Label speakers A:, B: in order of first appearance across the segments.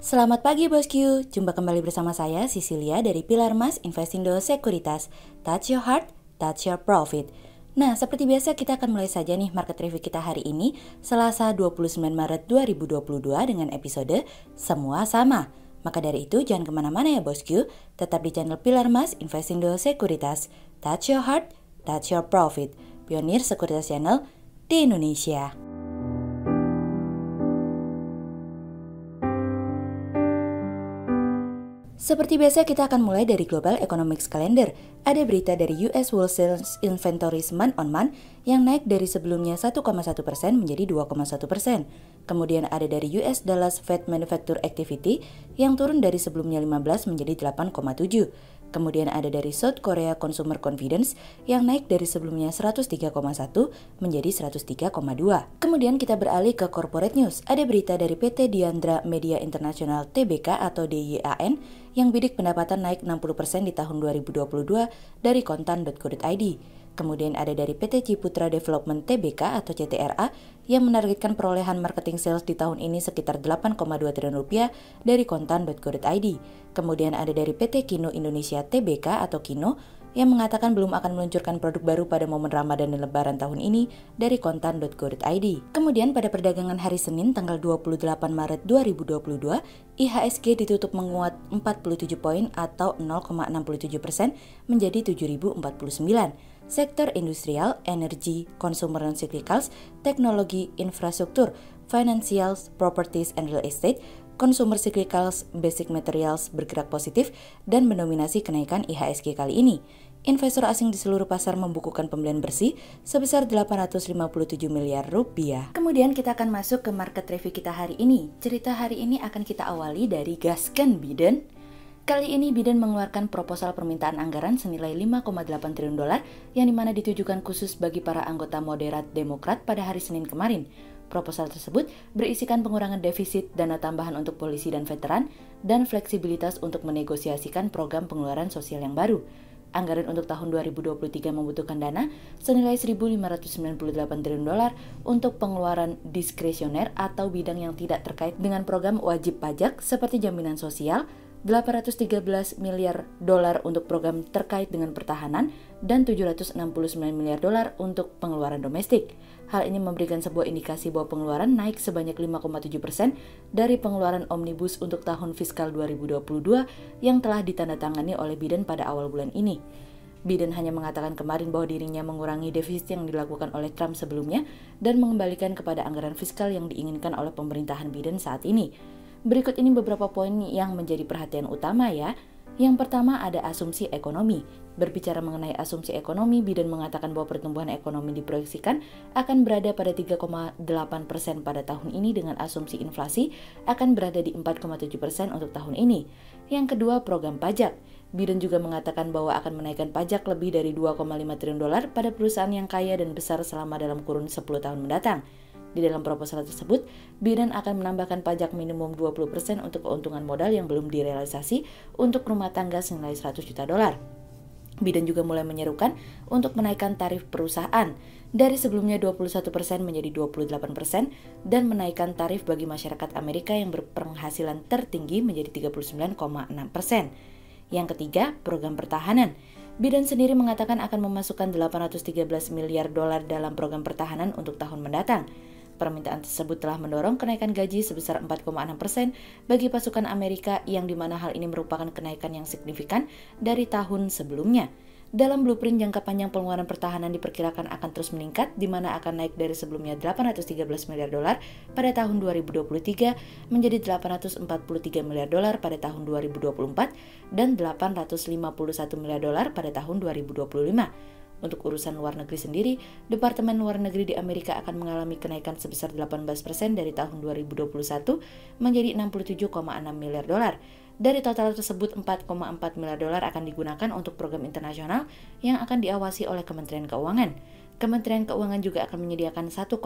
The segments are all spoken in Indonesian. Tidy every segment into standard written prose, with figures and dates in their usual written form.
A: Selamat pagi bosku, jumpa kembali bersama saya Cecilia dari Pilar Mas Investindo Sekuritas. Touch your heart, touch your profit. Nah, seperti biasa kita akan mulai saja nih market review kita hari ini, Selasa 29 Maret 2022 dengan episode Semua Sama. Maka dari itu jangan kemana-mana ya bosku, tetap di channel Pilar Mas Investindo Sekuritas. Touch your heart, touch your profit. Pionir Sekuritas Channel di Indonesia. Seperti biasa kita akan mulai dari Global Economics Calendar. Ada berita dari US Wholesale Inventories month on month yang naik dari sebelumnya 1,1% menjadi 2,1%. Kemudian ada dari US Dallas Fed Manufacturing Activity yang turun dari sebelumnya 15 menjadi 8,7. Kemudian ada dari South Korea Consumer Confidence yang naik dari sebelumnya 103,1 menjadi 103,2. Kemudian kita beralih ke corporate news. Ada berita dari PT Diandra Media International Tbk atau DYAN yang bidik pendapatan naik 60% di tahun 2022 dari kontan.co.id. Kemudian ada dari PT Ciputra Development Tbk atau CTRA yang menargetkan perolehan marketing sales di tahun ini sekitar 8,2 triliun rupiah dari kontan.co.id. Kemudian ada dari PT Kino Indonesia Tbk atau Kino yang mengatakan belum akan meluncurkan produk baru pada momen Ramadan dan Lebaran tahun ini dari kontan.co.id. Kemudian pada perdagangan hari Senin tanggal 28 Maret 2022, IHSG ditutup menguat 47 poin atau 0,67% menjadi 7.049. Sektor industrial, energi, consumer non cyclicals, teknologi, infrastruktur, financials, properties and real estate, consumer cyclicals, basic materials bergerak positif dan mendominasi kenaikan IHSG kali ini. Investor asing di seluruh pasar membukukan pembelian bersih sebesar 857 miliar rupiah. Kemudian kita akan masuk ke market review kita hari ini. Cerita hari ini akan kita awali dari gaskan Biden. Kali ini Biden mengeluarkan proposal permintaan anggaran senilai 5,8 triliun dolar yang dimana ditujukan khusus bagi para anggota moderat Demokrat pada hari Senin kemarin. Proposal tersebut berisikan pengurangan defisit, dana tambahan untuk polisi dan veteran, dan fleksibilitas untuk menegosiasikan program pengeluaran sosial yang baru. Anggaran untuk tahun 2023 membutuhkan dana senilai 1.598 triliun dolar untuk pengeluaran diskresioner atau bidang yang tidak terkait dengan program wajib pajak seperti jaminan sosial, 813 miliar dolar untuk program terkait dengan pertahanan, dan 769 miliar dolar untuk pengeluaran domestik. Hal ini memberikan sebuah indikasi bahwa pengeluaran naik sebanyak 5,7% dari pengeluaran omnibus untuk tahun fiskal 2022 yang telah ditandatangani oleh Biden pada awal bulan ini. Biden hanya mengatakan kemarin bahwa dirinya mengurangi defisit yang dilakukan oleh Trump sebelumnya dan mengembalikan kepada anggaran fiskal yang diinginkan oleh pemerintahan Biden saat ini. Berikut ini beberapa poin yang menjadi perhatian utama ya. Yang pertama ada asumsi ekonomi. Berbicara mengenai asumsi ekonomi, Biden mengatakan bahwa pertumbuhan ekonomi diproyeksikan akan berada pada 3,8% pada tahun ini dengan asumsi inflasi akan berada di 4,7% untuk tahun ini. Yang kedua, program pajak. Biden juga mengatakan bahwa akan menaikkan pajak lebih dari 2,5 triliun dolar pada perusahaan yang kaya dan besar selama dalam kurun 10 tahun mendatang. Di dalam proposal tersebut, Biden akan menambahkan pajak minimum 20% untuk keuntungan modal yang belum direalisasi untuk rumah tangga senilai 100 juta dolar. Biden juga mulai menyerukan untuk menaikkan tarif perusahaan dari sebelumnya 21% menjadi 28% dan menaikkan tarif bagi masyarakat Amerika yang berpenghasilan tertinggi menjadi 39,6%. Yang ketiga, program pertahanan. Biden sendiri mengatakan akan memasukkan 813 miliar dolar dalam program pertahanan untuk tahun mendatang. Permintaan tersebut telah mendorong kenaikan gaji sebesar 4,6% bagi pasukan Amerika yang dimana hal ini merupakan kenaikan yang signifikan dari tahun sebelumnya. Dalam blueprint jangka panjang pengeluaran pertahanan diperkirakan akan terus meningkat, di mana akan naik dari sebelumnya 813 miliar dolar pada tahun 2023 menjadi 843 miliar dolar pada tahun 2024 dan 851 miliar dolar pada tahun 2025. Untuk urusan luar negeri sendiri, Departemen Luar Negeri di Amerika akan mengalami kenaikan sebesar 18% dari tahun 2021 menjadi 67,6 miliar dolar. Dari total tersebut, 4,4 miliar dolar akan digunakan untuk program internasional yang akan diawasi oleh Kementerian Keuangan. Kementerian Keuangan juga akan menyediakan 1,4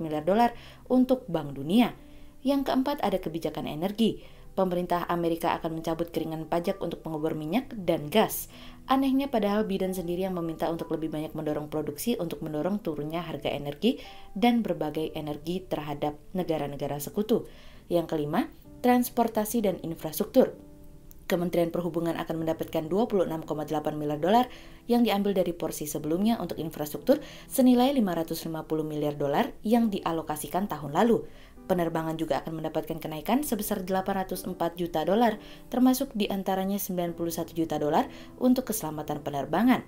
A: miliar dolar untuk Bank Dunia. Yang keempat ada kebijakan energi. Pemerintah Amerika akan mencabut keringanan pajak untuk pengubur minyak dan gas. Anehnya padahal Biden sendiri yang meminta untuk lebih banyak mendorong produksi untuk mendorong turunnya harga energi dan berbagai energi terhadap negara-negara sekutu. Yang kelima, transportasi dan infrastruktur. Kementerian Perhubungan akan mendapatkan 26,8 miliar dolar yang diambil dari porsi sebelumnya untuk infrastruktur senilai 550 miliar dolar yang dialokasikan tahun lalu. Penerbangan juga akan mendapatkan kenaikan sebesar 804 juta dolar, termasuk diantaranya 91 juta dolar untuk keselamatan penerbangan.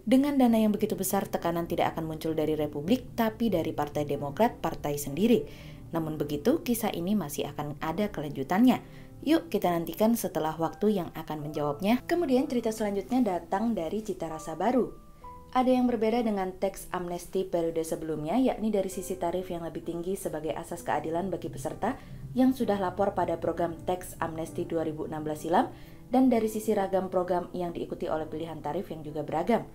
A: Dengan dana yang begitu besar, tekanan tidak akan muncul dari Republik, tapi dari Partai Demokrat, partai sendiri. Namun begitu, kisah ini masih akan ada kelanjutannya. Yuk kita nantikan setelah waktu yang akan menjawabnya. Kemudian cerita selanjutnya datang dari cita rasa baru. Ada yang berbeda dengan teks amnesti periode sebelumnya, yakni dari sisi tarif yang lebih tinggi sebagai asas keadilan bagi peserta yang sudah lapor pada program teks amnesti 2016 silam, dan dari sisi ragam program yang diikuti oleh pilihan tarif yang juga beragam.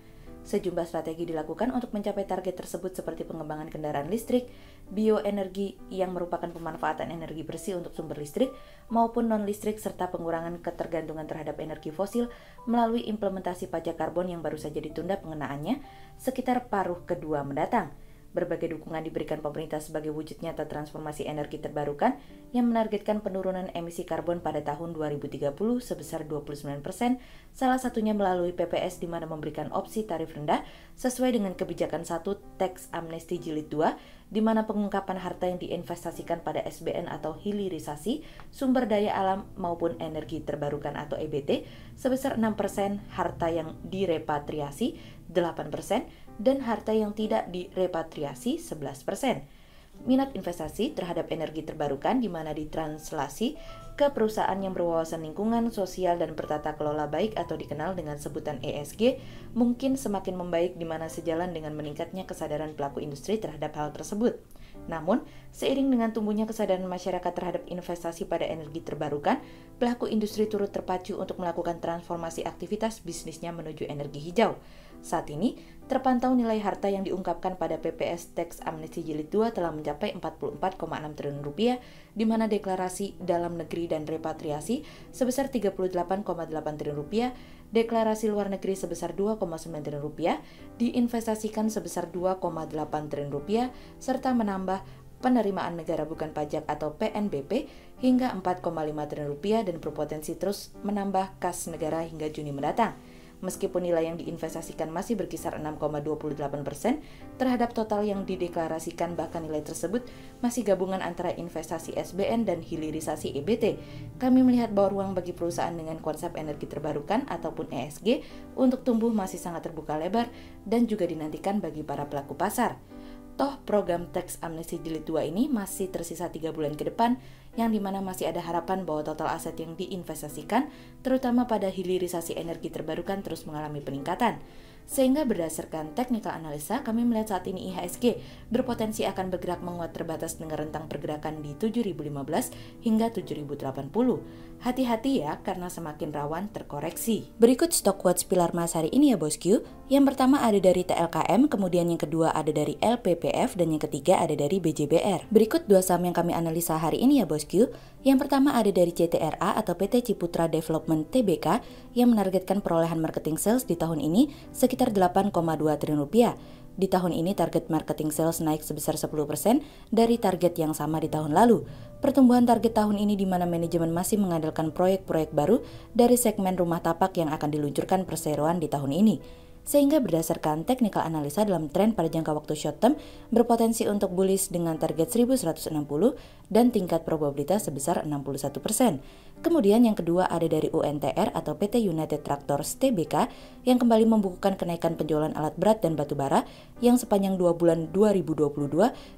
A: Sejumlah strategi dilakukan untuk mencapai target tersebut seperti pengembangan kendaraan listrik, bioenergi yang merupakan pemanfaatan energi bersih untuk sumber listrik maupun non-listrik, serta pengurangan ketergantungan terhadap energi fosil melalui implementasi pajak karbon yang baru saja ditunda pengenaannya sekitar paruh kedua mendatang. Berbagai dukungan diberikan pemerintah sebagai wujud nyata transformasi energi terbarukan yang menargetkan penurunan emisi karbon pada tahun 2030 sebesar 29%, salah satunya melalui PPS di mana memberikan opsi tarif rendah sesuai dengan kebijakan 1 teks amnesti jilid 2, di mana pengungkapan harta yang diinvestasikan pada SBN atau hilirisasi sumber daya alam maupun energi terbarukan atau EBT sebesar 6%, harta yang direpatriasi 8%, dan harta yang tidak direpatriasi 11%. Minat investasi terhadap energi terbarukan di mana ditranslasi ke perusahaan yang berwawasan lingkungan, sosial, dan bertata kelola baik atau dikenal dengan sebutan ESG mungkin semakin membaik di mana sejalan dengan meningkatnya kesadaran pelaku industri terhadap hal tersebut. Namun, seiring dengan tumbuhnya kesadaran masyarakat terhadap investasi pada energi terbarukan, pelaku industri turut terpacu untuk melakukan transformasi aktivitas bisnisnya menuju energi hijau. Saat ini, terpantau nilai harta yang diungkapkan pada PPS Teks Amnesti Jilid 2 telah mencapai 44,6 triliun rupiah, di mana deklarasi dalam negeri dan repatriasi sebesar 38,8 triliun rupiah, deklarasi luar negeri sebesar 2,9 triliun rupiah, diinvestasikan sebesar 2,8 triliun rupiah, serta menambah penerimaan negara bukan pajak atau PNBP hingga 4,5 triliun rupiah dan berpotensi terus menambah kas negara hingga Juni mendatang. Meskipun nilai yang diinvestasikan masih berkisar 6,28% terhadap total yang dideklarasikan, bahkan nilai tersebut masih gabungan antara investasi SBN dan hilirisasi EBT, kami melihat bahwa ruang bagi perusahaan dengan konsep energi terbarukan ataupun ESG untuk tumbuh masih sangat terbuka lebar dan juga dinantikan bagi para pelaku pasar. Toh program teks amnesti jilid 2 ini masih tersisa 3 bulan ke depan, yang dimana masih ada harapan bahwa total aset yang diinvestasikan, terutama pada hilirisasi energi terbarukan, terus mengalami peningkatan. Sehingga berdasarkan technical analisa, kami melihat saat ini IHSG berpotensi akan bergerak menguat terbatas dengan rentang pergerakan di 7.015 hingga 7.080. Hati-hati ya, karena semakin rawan terkoreksi. Berikut stok quotes pilar emas hari ini ya bosku. Yang pertama ada dari TLKM, kemudian yang kedua ada dari LPPF, dan yang ketiga ada dari BJBR. Berikut dua saham yang kami analisa hari ini ya bosku. Yang pertama ada dari CTRA atau PT Ciputra Development Tbk yang menargetkan perolehan marketing sales di tahun ini sekitar 8,2 triliun rupiah. Di tahun ini target marketing sales naik sebesar 10% dari target yang sama di tahun lalu. Pertumbuhan target tahun ini di mana manajemen masih mengandalkan proyek-proyek baru dari segmen rumah tapak yang akan diluncurkan perseroan di tahun ini. Sehingga berdasarkan technical analisa dalam tren pada jangka waktu short term berpotensi untuk bullish dengan target 1160 dan tingkat probabilitas sebesar 61%. Kemudian yang kedua ada dari UNTR atau PT United Tractors Tbk yang kembali membukukan kenaikan penjualan alat berat dan batu bara yang sepanjang 2 bulan 2022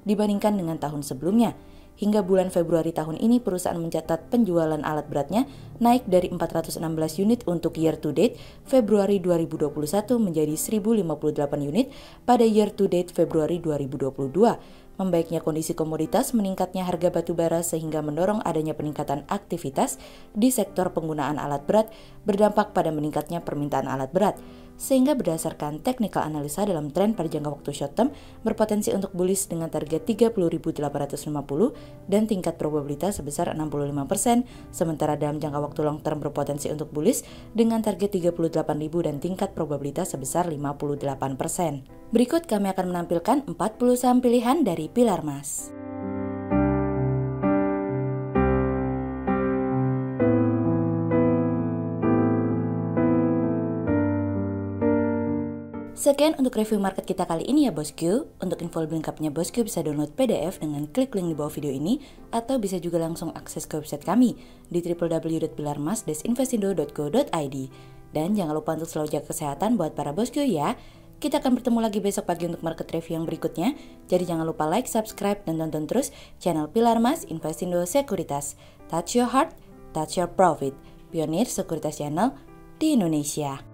A: dibandingkan dengan tahun sebelumnya. Hingga bulan Februari tahun ini, perusahaan mencatat penjualan alat beratnya naik dari 416 unit untuk year to date Februari 2021 menjadi 1058 unit pada year to date Februari 2022. Membaiknya kondisi komoditas, meningkatnya harga batu bara sehingga mendorong adanya peningkatan aktivitas di sektor penggunaan alat berat berdampak pada meningkatnya permintaan alat berat. Sehingga berdasarkan technical analisa dalam tren pada jangka waktu short term berpotensi untuk bullish dengan target 30.850 dan tingkat probabilitas sebesar 65%, sementara dalam jangka waktu long term berpotensi untuk bullish dengan target 38.000 dan tingkat probabilitas sebesar 58%. Berikut kami akan menampilkan 40 saham pilihan dari pilar emas. Sekian untuk review market kita kali ini ya bosku. Untuk info lebih lengkapnya bosku bisa download PDF dengan klik link di bawah video ini, atau bisa juga langsung akses ke website kami di www.pilarmas-investindo.co.id. Dan jangan lupa untuk selalu jaga kesehatan buat para bosku ya. Kita akan bertemu lagi besok pagi untuk market review yang berikutnya. Jadi jangan lupa like, subscribe, dan tonton terus channel Pilar Mas Investindo Sekuritas. Touch your heart, touch your profit. Pionir Sekuritas Channel di Indonesia.